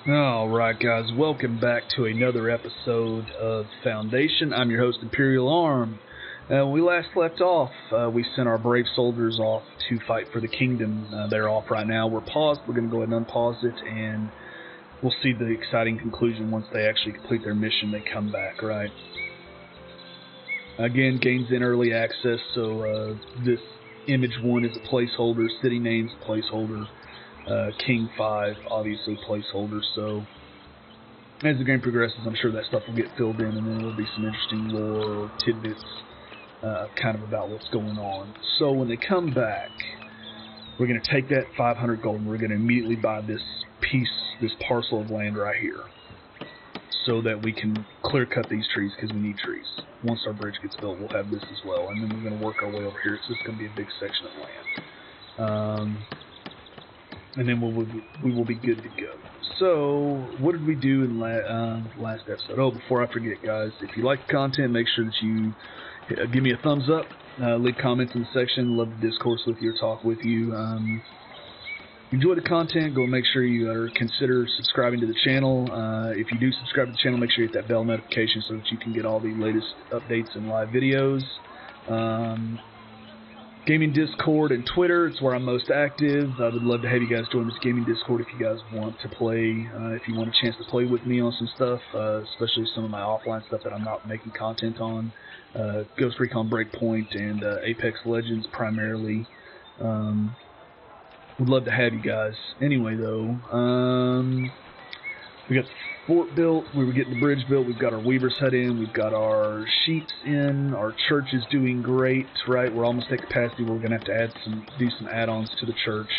Alright guys, welcome back to another episode of Foundation. I'm your host, Imperial Arm. When we last left off, we sent our brave soldiers off to fight for the kingdom. They're off right now. We're paused. We're going to go ahead and unpause it, and we'll see the exciting conclusion once they actually complete their mission. They come back, right? Again, gains in early access, so this image 1 is a placeholder, city names placeholder. King 5, obviously placeholder, so as the game progresses, I'm sure that stuff will get filled in, and then there'll be some interesting lore or tidbits kind of about what's going on. So when they come back, we're going to take that 500 gold, and we're going to immediately buy this parcel of land right here, so that we can clear cut these trees, because we need trees. Once our bridge gets built, we'll have this as well, and then we're going to work our way over here. So this is going to be a big section of land. And then we will be good to go. So, what did we do in last episode? Oh, before I forget, guys, if you like the content, make sure that you give me a thumbs up, leave comments in the section, love to discourse with you or talk with you. Enjoy the content, go make sure you consider subscribing to the channel. If you do subscribe to the channel, make sure you hit that bell notification so that you can get all the latest updates and live videos. Gaming Discord and Twitter, it's where I'm most active. I would love to have you guys join this gaming Discord if you guys want to play, if you want a chance to play with me on some stuff, especially some of my offline stuff that I'm not making content on. Ghost Recon Breakpoint and Apex Legends primarily. Would love to have you guys. Anyway, though, we got the fort built, we were getting the bridge built, we've got our weaver's hut in, we've got our sheeps in, our church is doing great, right? We're almost at capacity. We're going to have to do some add-ons to the church.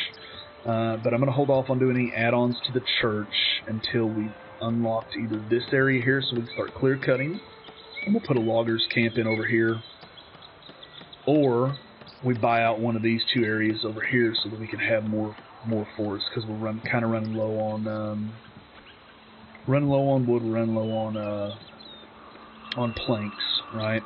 But I'm going to hold off on doing any add-ons to the church until we've unlocked either this area here so we can start clear cutting, and we'll put a logger's camp in over here, or we buy out one of these two areas over here so that we can have more forests, because we're kind of running low on wood, run low on planks, right?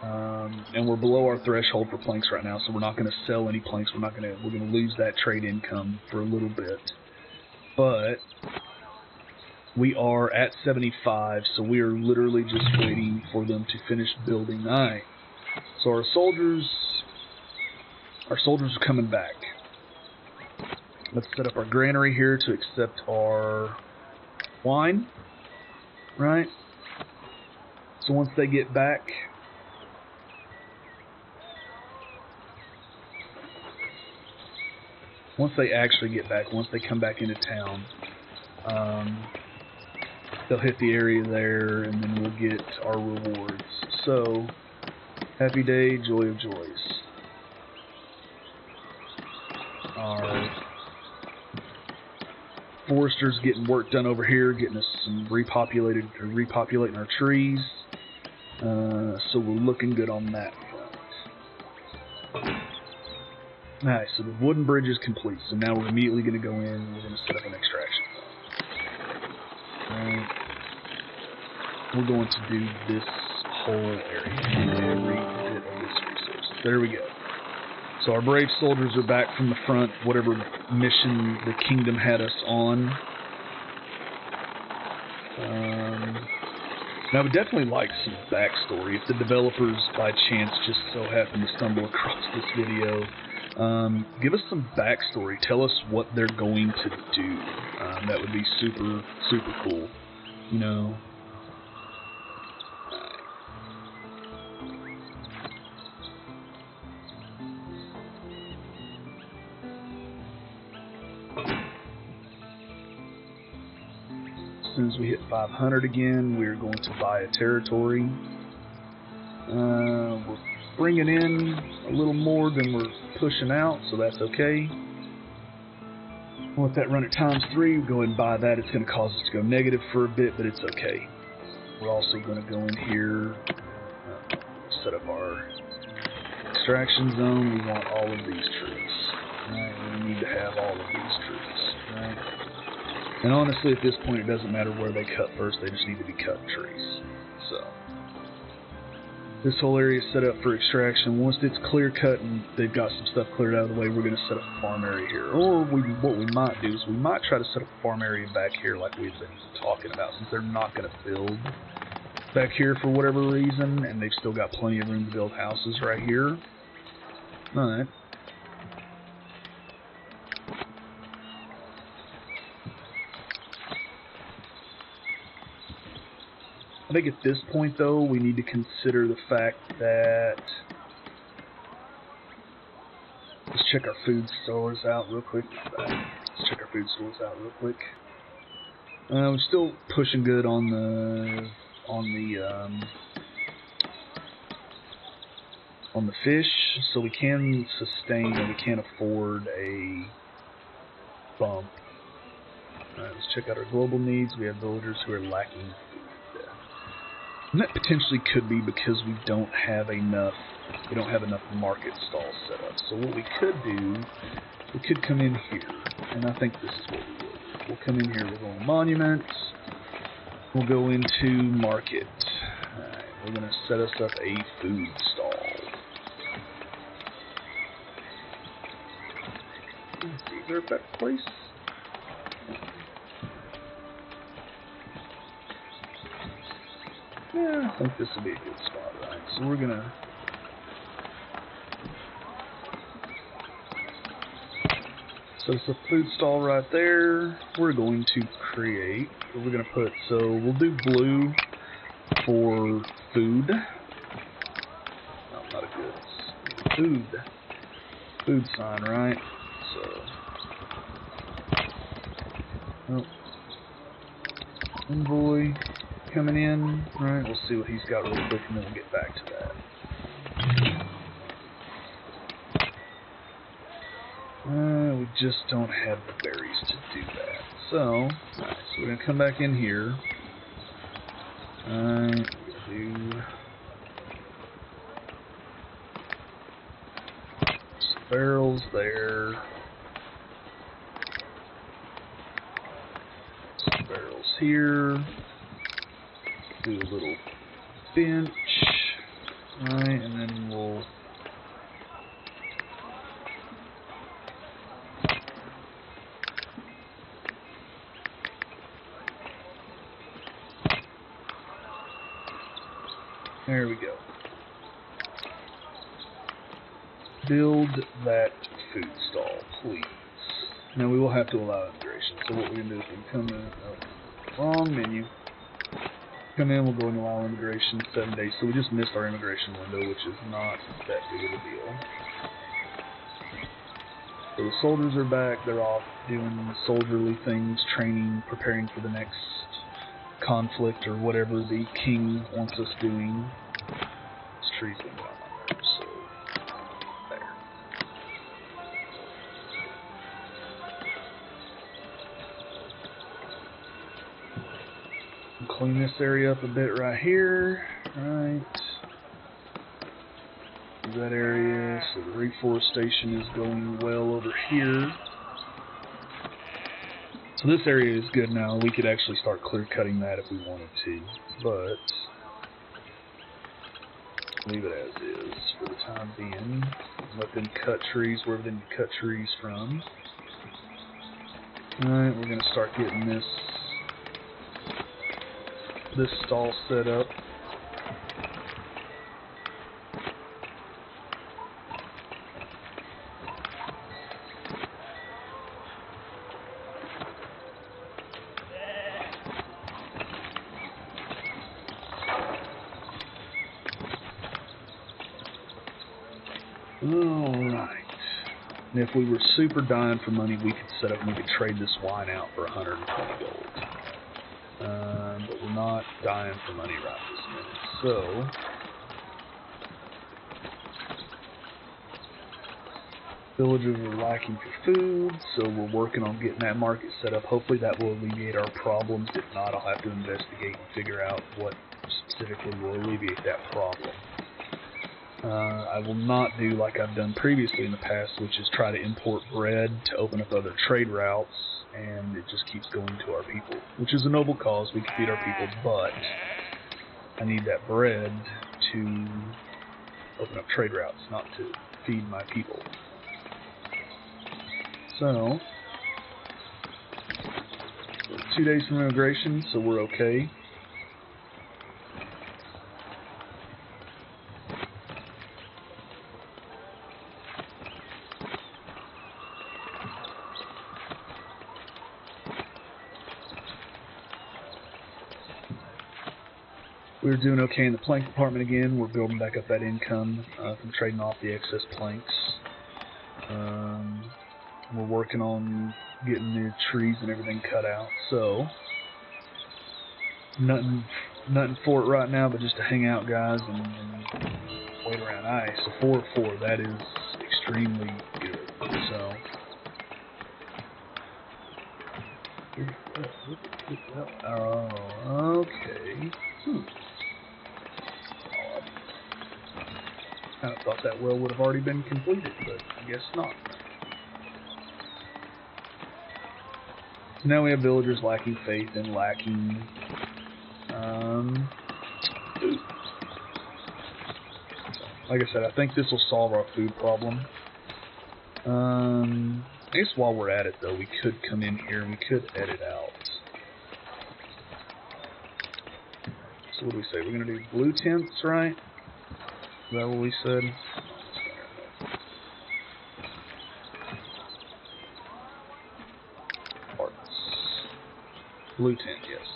And we're below our threshold for planks right now, so we're not going to sell any planks. We're going to lose that trade income for a little bit. But we are at 75, so we are literally just waiting for them to finish building. Alright. So our soldiers are coming back. Let's set up our granary here to accept our wine, right? So once they get back, once they come back into town, they'll hit the area there, and then we'll get our rewards. So, happy day, joy of joys. Our foresters getting work done over here, getting us some repopulating our trees. So we're looking good on that front. Alright, so the wooden bridge is complete. So now we're immediately going to go in and we're going to set up an extraction zone. We're going to do this whole area, every bit of this resource. There we go. So our brave soldiers are back from the front, whatever mission the kingdom had us on. And I would definitely like some backstory. If the developers, by chance, just so happen to stumble across this video, give us some backstory. Tell us what they're going to do. That would be super, super cool. You know. As soon as we hit 500 again, we're going to buy a territory. We're bringing in a little more than we're pushing out, so that's okay. We'll let that run at times 3. We'll go ahead and buy that. It's going to cause us to go negative for a bit, but it's okay. We're also going to go in here, set up our extraction zone. We want all of these trees. Right? We need to have all of these trees. Right? And honestly, at this point, it doesn't matter where they cut first. They just need to be cut trees. So, This whole area is set up for extraction. Once it's clear cut and they've got some stuff cleared out of the way, we're going to set up a farm area here. Or what we might do is we might try to set up a farm area back here like we've been talking about, since they're not going to build back here for whatever reason, and they've still got plenty of room to build houses right here. Alright. I think at this point, though, we need to consider the fact that... Let's check our food stores out real quick. Let's check our food stores out real quick. We're still pushing good on the fish, so we can sustain and we can afford a bump. Alright, let's check out our global needs. We have villagers who are lacking food. And that potentially could be because we don't have enough market stalls set up. So what we could do, we could come in here, and I think this is what we will do. We'll come in here, we'll go to monuments, we'll go into market. Alright, we're going to set us up a food stall. Let's see, is there a better place? Yeah, I think this would be a good spot, right? So we're going to set us a food stall right there. We're going to create, what we're going to put, so we'll do blue for food. No, not a goods. Food sign, right? So, oh, envoy coming in. Alright, we'll see what he's got real quick and then we'll get back to that. We just don't have the berries to do that. So, alright, so we're going to come back in here. Alright, we're going to do some barrels there. Some barrels here. Do a little bench. Alright, and then we'll there we go. Build that food stall, please. Now we will have to allow immigration. So what we're going to do is we come in, wrong menu. Come in, we'll go and allow immigration 7 days. So we just missed our immigration window, which is not that big of a deal. So the soldiers are back. They're off doing soldierly things, training, preparing for the next conflict or whatever the king wants us doing. This tree's going down my nerves, so there. Clean this area up a bit right here. Right. That area, so the reforestation is going well over here. So this area is good now. We could actually start clear cutting that if we wanted to, but leave it as is for the time being. Let them cut trees wherever they need to cut trees from. Alright, we're going to start getting this stall set up. Alright. And if we were super dying for money, we could set up and we could trade this wine out for 120 gold. But we're not dying for money right this minute. So, villagers are lacking for food, so we're working on getting that market set up. Hopefully that will alleviate our problems. If not, I'll have to investigate and figure out what specifically will alleviate that problem. I will not do like I've done previously in the past, which is try to import bread to open up other trade routes, and it just keeps going to our people, which is a noble cause. We can feed our people, but I need that bread to open up trade routes, not to feed my people. So, 2 days from immigration, so we're okay. We're doing okay in the plank department again. We're building back up that income from trading off the excess planks. We're working on getting the trees and everything cut out. So, nothing for it right now, but just to hang out, guys, and wait around. Alright, so 4-4. That is extremely good. So, oh, okay. I kind of thought that well would have already been completed, but I guess not. So now we have villagers lacking faith and lacking food. Like I said, I think this will solve our food problem. I guess while we're at it, though, we could come in here and we could edit out. So what do we say? We're going to do blue tents, right? Is that what we said? Parts. Blue tent, yes.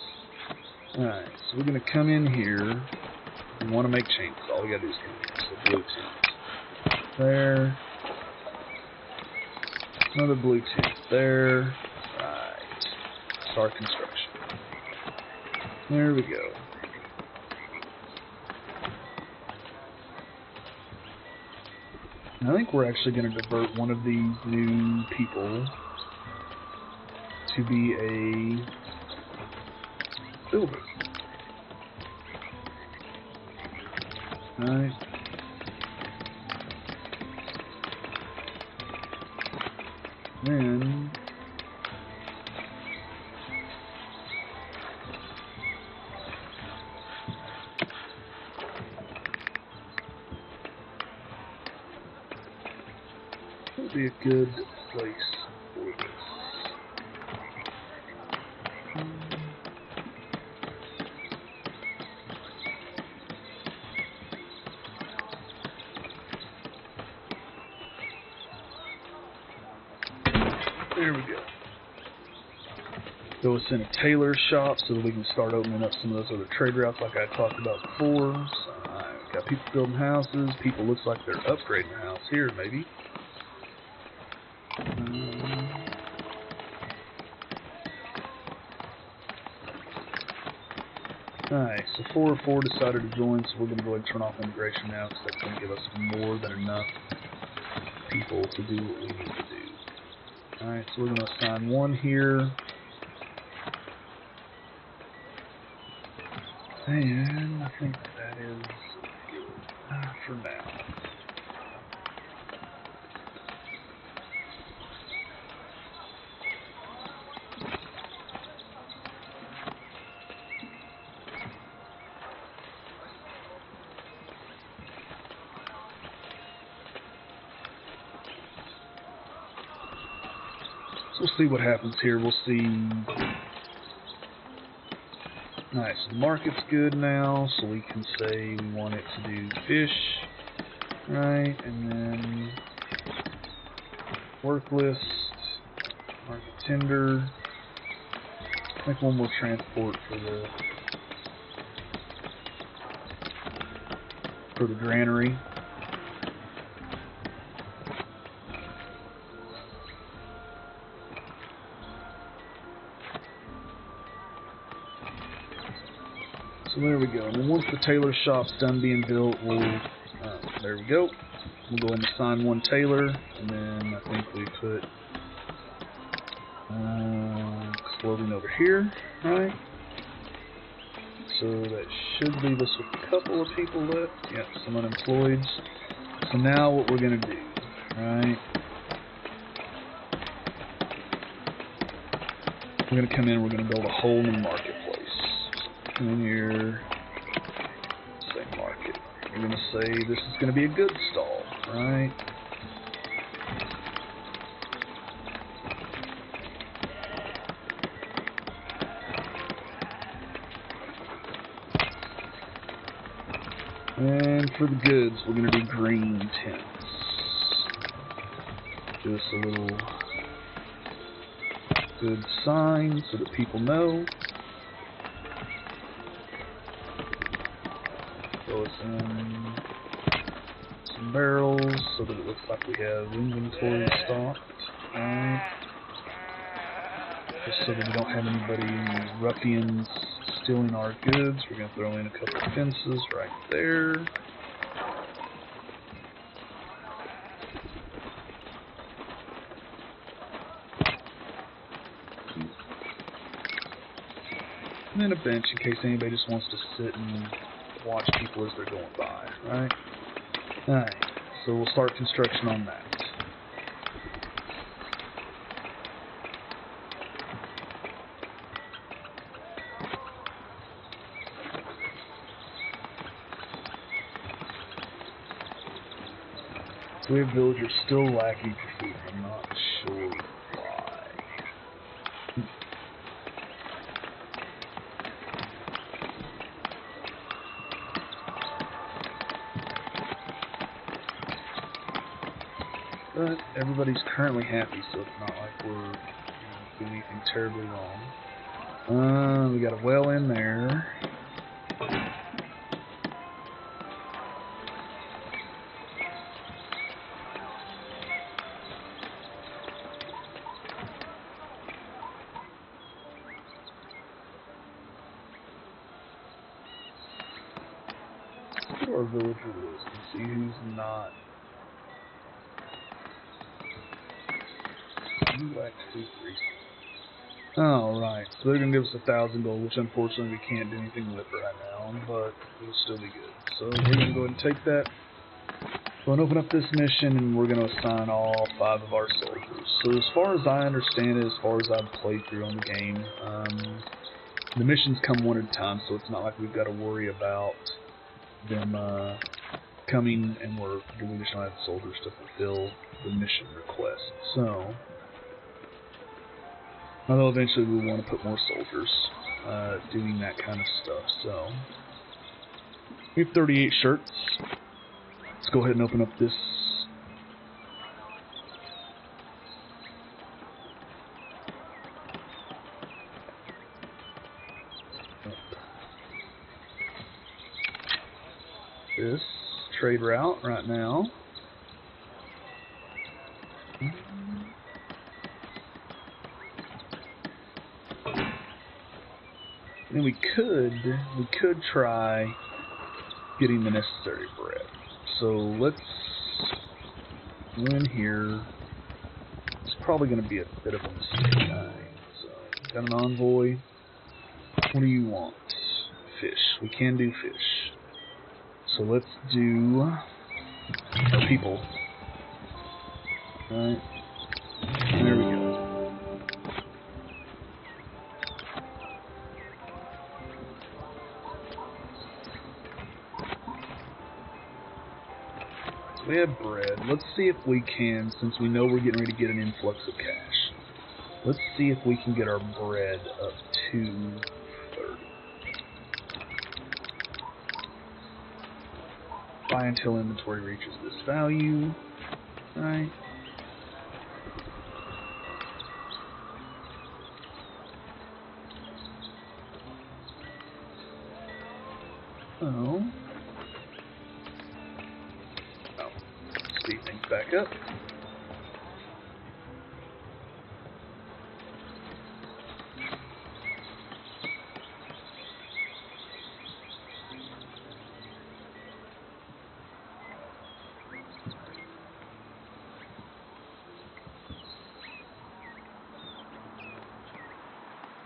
Alright, so we're going to come in here. We want to make changes. All we got to do is come in here. So blue tent. There. Another blue tent there. Right. Start construction. There we go. I think we're actually going to divert one of these new people to be a builder. Alright. Then would be a good place for this. There we go. Go in a tailor shop so that we can start opening up some of those other trade routes like I talked about before. So, got people building houses. People looks like they're upgrading their house here, maybe. Alright, so 404 decided to join, so we're going to go ahead and turn off immigration now because that's going to give us more than enough people to do what we need to do. Alright, so we're going to assign one here. And I think that is good for now. So we'll see what happens here. We'll see. Nice. The market's good now, so we can say we want it to do fish, right? And then work list, market tender. Make one more transport for the granary. So there we go. And then once the tailor shop's done being built, we'll there we go. We'll go ahead and assign one tailor, and then I think we put clothing over here, right? So that should leave us with a couple of people left. Yep, some unemployed. So now what we're gonna do, right? We're gonna come in. We're gonna build a whole new marketplace. Come in here. Say market. We're going to say this is going to be a good stall, right? And for the goods, we're going to do green tents. Just a little good sign so that people know. Throw us in some barrels so that it looks like we have inventory stocked. Right. Just so that we don't have any ruffians stealing our goods. We're going to throw in a couple of fences right there. And then a bench in case anybody just wants to sit and watch people as they're going by, right? Alright, so we'll start construction on that. So we have villagers still lacking for food. I'm not sure why. But everybody's currently happy, so it's not like we're doing anything terribly wrong. We got a well in there. Let's go to our villager list and see who's not. Alright, so they're going to give us 1,000 gold, which unfortunately we can't do anything with right now, but it'll still be good. So we're going to go ahead and take that. Go and open up this mission, and we're going to assign all 5 of our soldiers. So as far as I understand it, as far as I've played through on the game, the missions come one at a time, so it's not like we've got to worry about them coming and we just don't have soldiers to fulfill the mission request. So, although eventually we want to put more soldiers doing that kind of stuff. So, we have 38 shirts. Let's go ahead and open up this. This trade route right now. And we could try getting the necessary bread. So let's go in here. It's probably going to be a bit of a mistake. So got an envoy. What do you want? Fish. We can do fish. So let's do our people. Alright. There we go. So we have bread. Let's see if we can, since we know we're getting ready to get an influx of cash, let's see if we can get our bread up to 30. Buy until inventory reaches this value. Right. Oh. Speed things back up.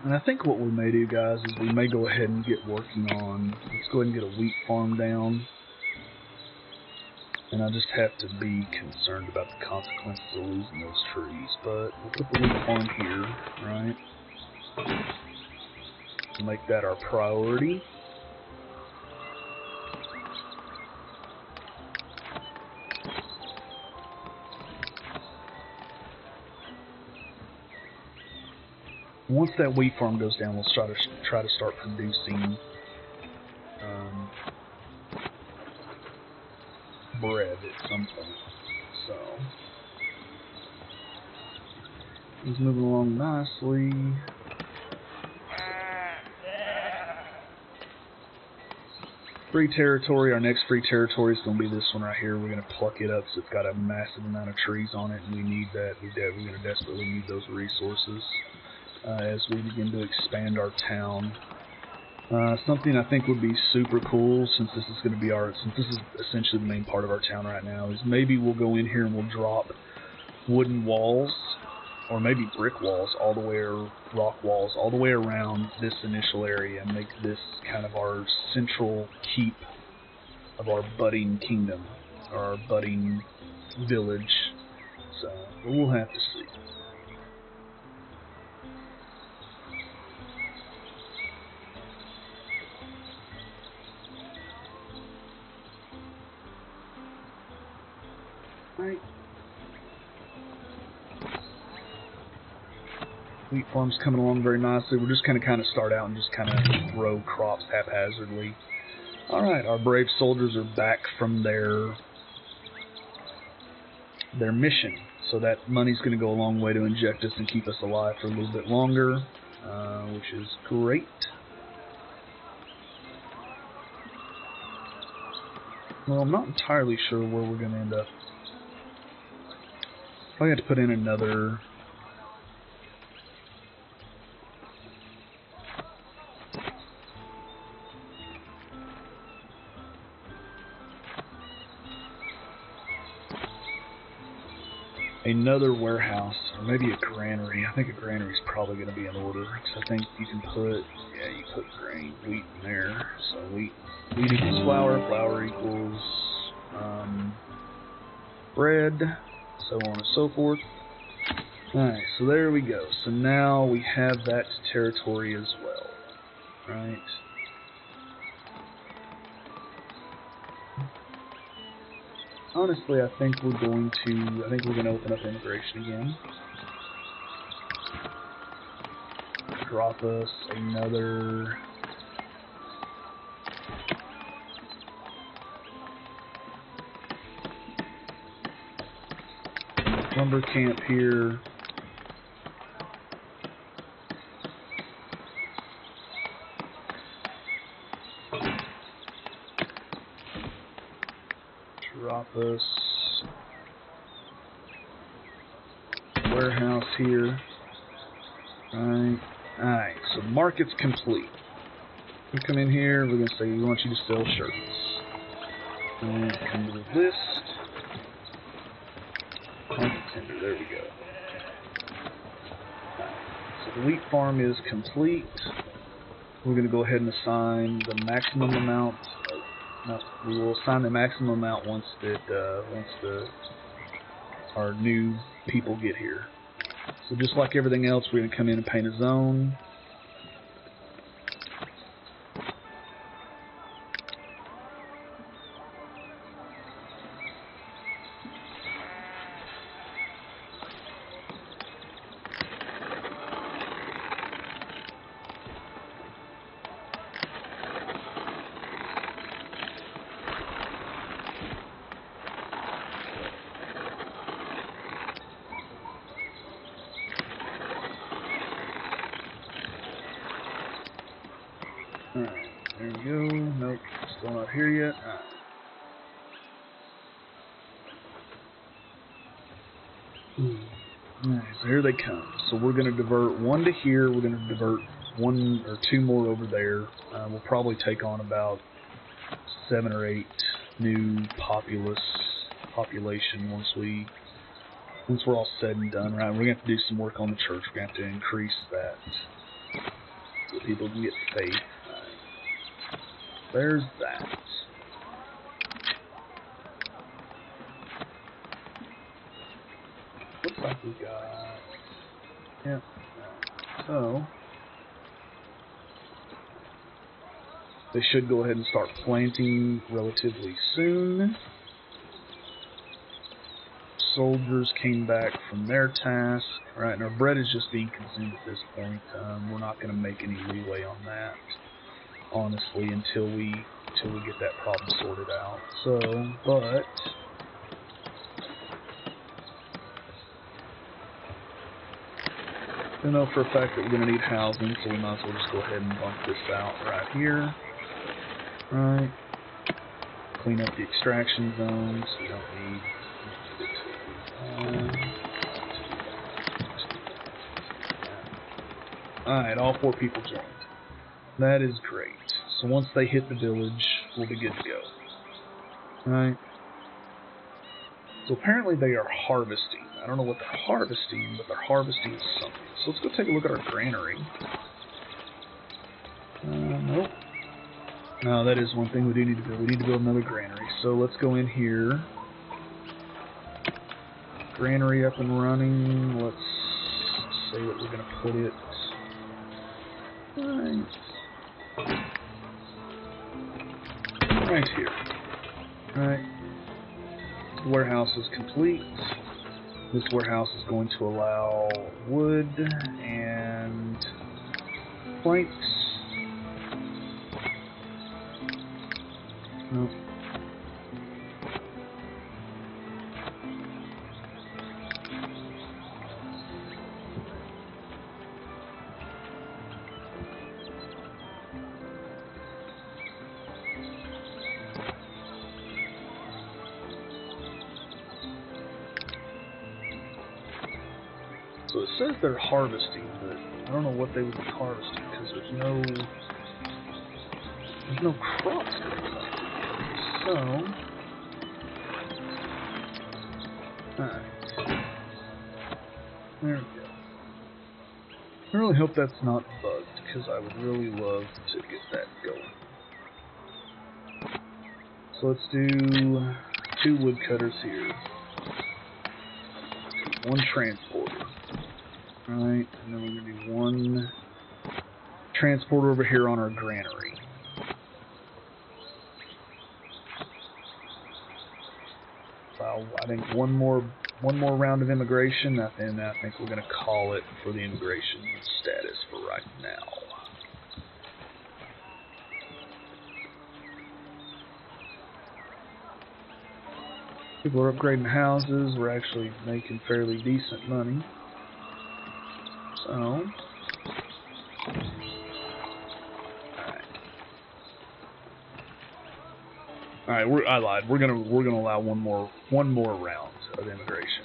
And I think what we may do, guys, is we may go ahead and get working on, let's go ahead and get a wheat farm down. And I just have to be concerned about the consequences of losing those trees. But we'll put the wheat farm here, right? We'll make that our priority. Once that wheat farm goes down, we'll try to start producing bread at some point. So he's moving along nicely. Free territory. Our next free territory is going to be this one right here. We're going to pluck it up, so it's got a massive amount of trees on it, and we need that. We're going to desperately need those resources as we begin to expand our town. Something I think would be super cool, since this is going to be since this is essentially the main part of our town right now, is maybe we'll go in here and we'll drop wooden walls, or maybe brick walls, all the way, or rock walls, all the way around this initial area, and make this kind of our central keep of our budding kingdom, or our budding village. So we'll have to see. Right. Wheat farm's coming along very nicely. We're just kind of start out and just kind of throw crops haphazardly. Alright, our brave soldiers are back from their mission. So that money's going to go a long way to inject us and keep us alive for a little bit longer, which is great. Well, I'm not entirely sure where we're going to end up. Probably have to put in another... another warehouse, or maybe a granary. I think a granary is probably going to be in order, because I think you can put, yeah, you put wheat in there. So wheat equals flour, flour equals bread, so on and so forth. Alright, so there we go. So now we have that territory as well, right? Honestly, I think we're going to open up immigration again. Drop us another... lumber camp here. Drop us warehouse here. Alright, so the market's complete. We come in here, we're going to say we want you to sell shirts. And come to the list. Tender, there we go. So the wheat farm is complete. We're going to go ahead and assign the maximum amount. We will assign the maximum amount once our new people get here. So just like everything else, we're going to come in and paint a zone. Alright, there we go. Nope, still not here yet. Alright, so here they come. So we're going to divert one to here. We're going to divert one or two more over there. We'll probably take on about 7 or 8 new population once we're all said and done. Right, we're going to have to do some work on the church. We're going to have to increase that so people can get faith. There's that. Looks like we got... yeah. So... they should go ahead and start planting relatively soon. Soldiers came back from their task. Right, and our bread is just being consumed at this point. We're not going to make any leeway on that, honestly, until we get that problem sorted out. So, but I know for a fact that we're going to need housing, so we might as well just go ahead and bump this out right here. Right. Clean up the extraction zones. We don't need Alright, all 4 people joined. That is great. So once they hit the village, we'll be good to go. Alright. So apparently they are harvesting. I don't know what they're harvesting, but they're harvesting something. So let's go take a look at our granary. Nope. No, that is one thing we do need to build. We need to build another granary. So let's go in here. Granary up and running. Let's say that we're going to put it right here. Right. The warehouse is complete. This warehouse is going to allow wood and planks. Nope. So it says they're harvesting, but I don't know what they would be harvesting because there's no crops going on. So, alright. There we go. I really hope that's not bugged because I would really love to get that going. So let's do 2 woodcutters here. 1 transporter. Alright, and then we're going to do 1 transporter over here on our granary. So I think one more round of immigration, and I think we're going to call it for the immigration status for right now. People are upgrading houses. We're actually making fairly decent money. So, all right. I lied. We're gonna allow one more round of immigration.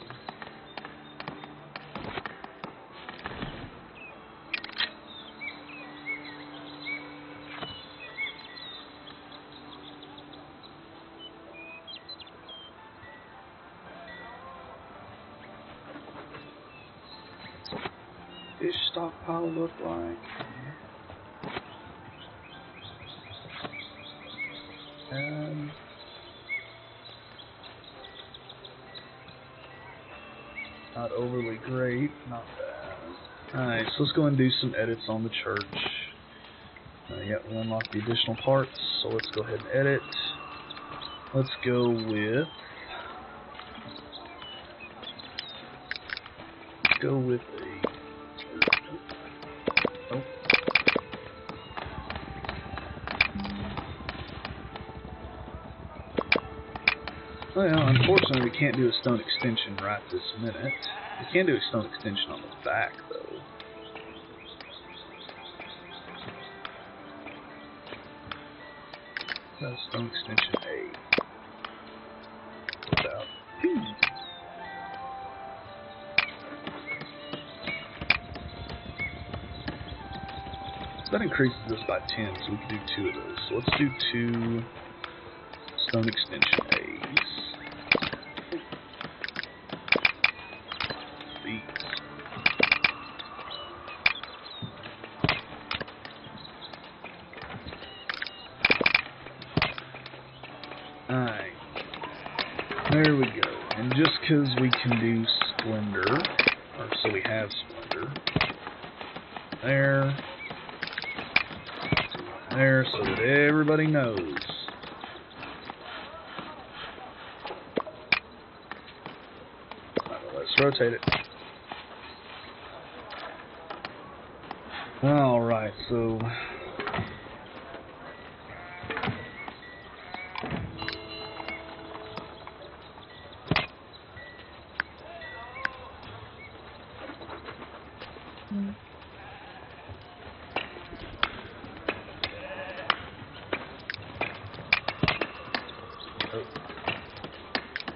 Fish stockpile look like? Not overly great, not bad. Alright, so let's go and do some edits on the church. Yeah, we unlock the additional parts, so let's go ahead and edit. Let's go with a well, unfortunately, we can't do a stone extension right this minute. We can do a stone extension on the back, though. That's stone extension A. Without B. That increases this by 10, so we can do 2 of those. So let's do 2 stone extension A's. Alright. There we go. And just because we can do Splendor, or so we have Splendor, there, so that everybody knows. Let's rotate it. Alright, so...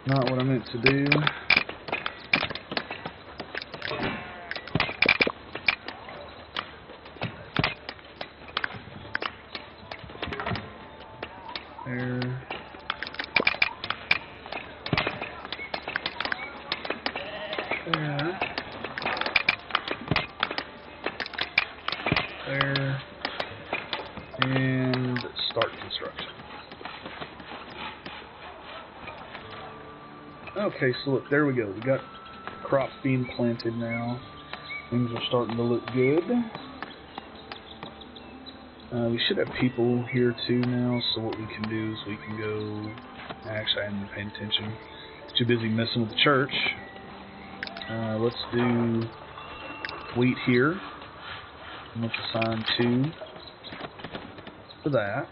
Not what I meant to do. There. There. There. And start construction. Okay, so look, there we go. We got crops being planted now. Things are starting to look good. We should have people here too now, so what we can do is we can go... Actually, I haven't been paying attention. Too busy messing with the church. Let's do wheat here. And let's assign 2 for that.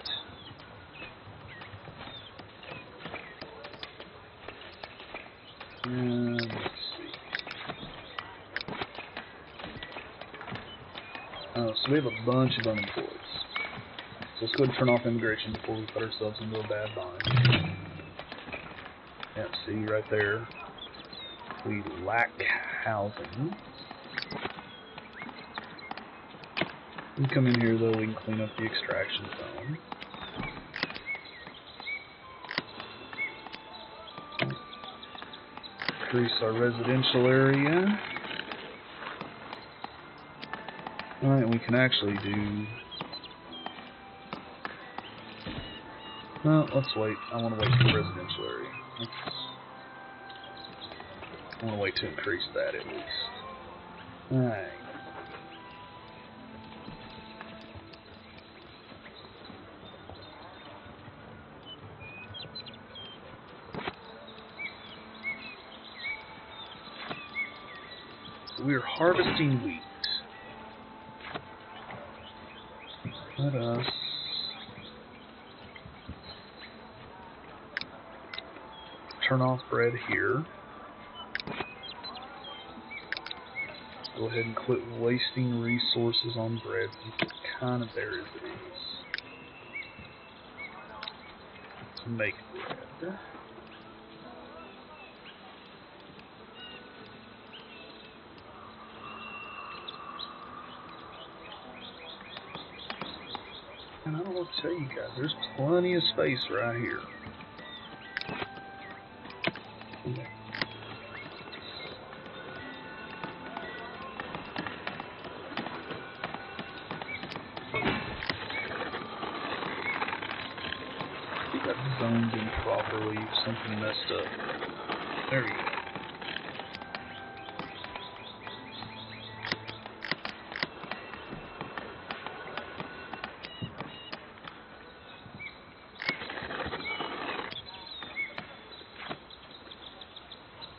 And let's see. Oh, so we have a bunch of unemployed. So let's go ahead and turn off immigration before we put ourselves into a bad bind. Yeah, see right there. We lack housing. We come in here though, we can clean up the extraction zone. Increase our residential area. Alright, we can actually do... Well, let's wait. I want to wait for the residential area. I want to wait to increase that at least. Alright. We're harvesting wheat. Let us turn off bread here. Go ahead and quit wasting resources on bread since it's kind of there as it is. To make bread. And I don't know what to tell you guys, there's plenty of space right here. Keep that zoned in properly, something messed up. There you go.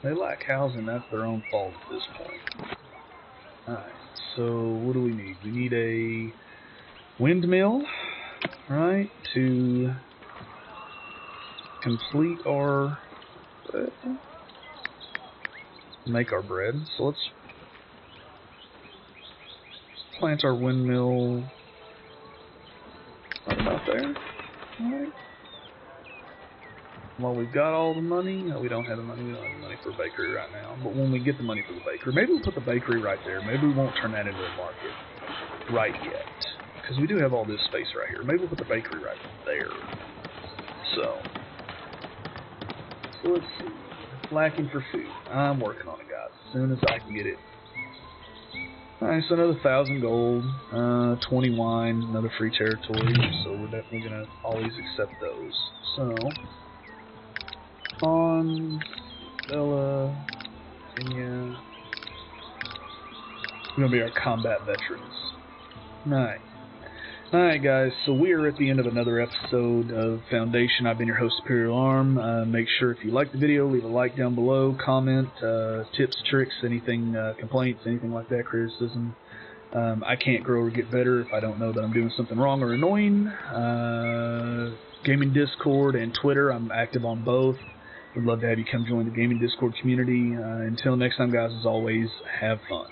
They lack housing, that's their own fault at this point. Alright, so what do we need? We need a windmill, right, to complete our... make our bread. So let's plant our windmill right about there. Alright. Well, we've got all the money. No, we don't have the money. We don't have the money for a bakery right now. But when we get the money for the bakery, maybe we'll put the bakery right there. Maybe we won't turn that into a market right yet. Because we do have all this space right here. Maybe we'll put the bakery right there. So let's see. It's lacking for food. I'm working on it, guys. As soon as I can get it. Alright, so another 1,000 gold, 20 wine, another free territory. So we're definitely going to always accept those. So... Hans, Bella, Virginia. We're gonna be our combat veterans. Right. Alright guys, so we are at the end of another episode of Foundation. I've been your host, Superior Alarm. Make sure if you like the video, leave a like down below, comment, tips, tricks, anything, complaints, anything like that, criticism. I can't grow or get better if I don't know that I'm doing something wrong or annoying. Gaming Discord and Twitter, I'm active on both. Would love to have you come join the Gaming Discord community. Until next time guys, as always, have fun.